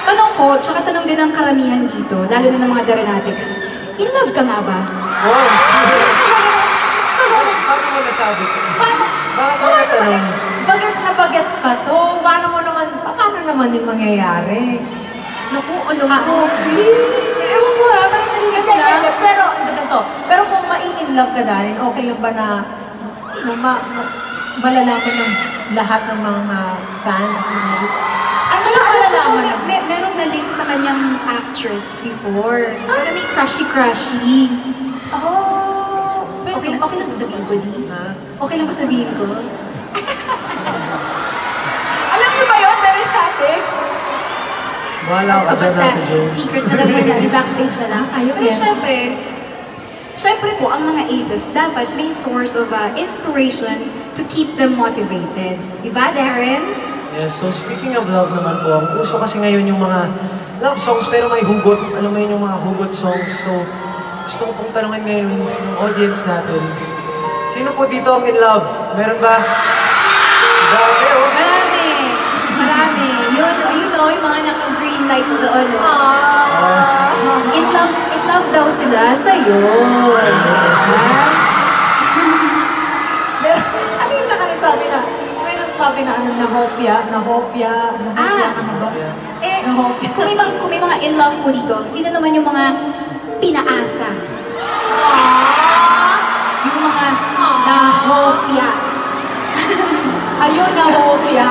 tanong ko, tsaka tanong din ng karamihan dito, lalo na ng mga Darenatics, in love ka nga ba? Oh! Paano mo nasabi ko? Bakit mo natanong? Bagets na bagets pa to. Paano naman yung mangyayari? Naku, alam ko. Ewan ko ha, parang narinig lang. Pero kung mai-in love ka dahil, okay lang ba na malalaman ng lahat ng mga fans? Ano siya malalaman na? Merong na-link sa kanyang actress before. Parang may crushy-crushy. Oh! Okay lang ba sabihin ko, Di? Okay lang ba sabihin ko? Alam niyo ba yun, Darenatics? Wala ka dyan Basta, natin, Joe. secret na lang muna, backstage na lang. Pero syempre po, ang mga aces, dapat may source of inspiration to keep them motivated. Diba, Darren? Yes, so speaking of love naman po, ang uso kasi ngayon yung mga love songs pero may hugot. Alam mo yun yung mga hugot songs. So, gusto ko pong tanungin ngayon yung audience natin. Sino po dito ang in love? Meron ba? Grabe, oh. Marami. Yun yung mga naka-green lights doon. In love daw sila sa'yo. Ano yung nakasabi na? May nasasabi na ano, nahopya, ano ba? Kung may mga in love po dito, sino naman yung mga pinaasa? Yung mga nahopya. Ayun, nahopya.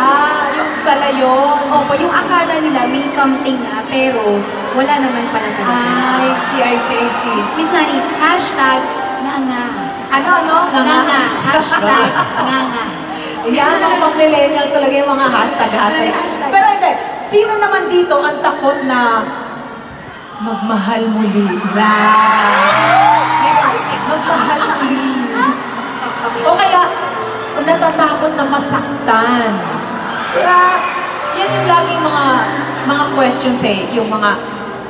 Yung pala yun. Opo, yung akala nila may something na, pero wala naman pala talaga. I see. Miss Nani, hashtag nganga. Ano? Nganga. Hashtag nganga. Yan ang pang millennials talaga yung mga hashtag. Pero hindi, sino naman dito ang takot na magmahal muli? Magmahal muli. O kaya, natatakot na masaktan. Diba? Yan yung laging mga questions yung mga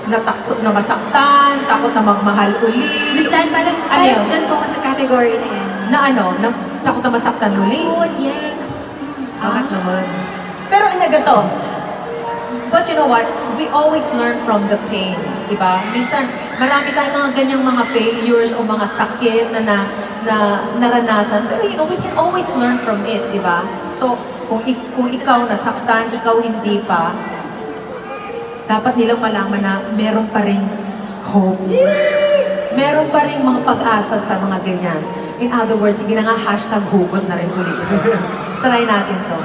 natakot na masaktan, takot na magmahal uli. Miss Lan, parang dyan po ako sa category na yan. Na takot na masaktan uli? Oo, yeah. Bakit naman? Pero ganito, but you know what? We always learn from the pain, diba? Minsan, marami tayong mga ganyang mga failures o mga sakit na naranasan. Pero you know, we can always learn from it, diba? So, kung ikaw nasaktan, ikaw hindi pa, dapat nilang malaman na meron pa ring hope. Meron pa ring mga pag-asa sa mga ganyan. In other words, sige na nga, hashtag hugot na rin ulit. Try natin to.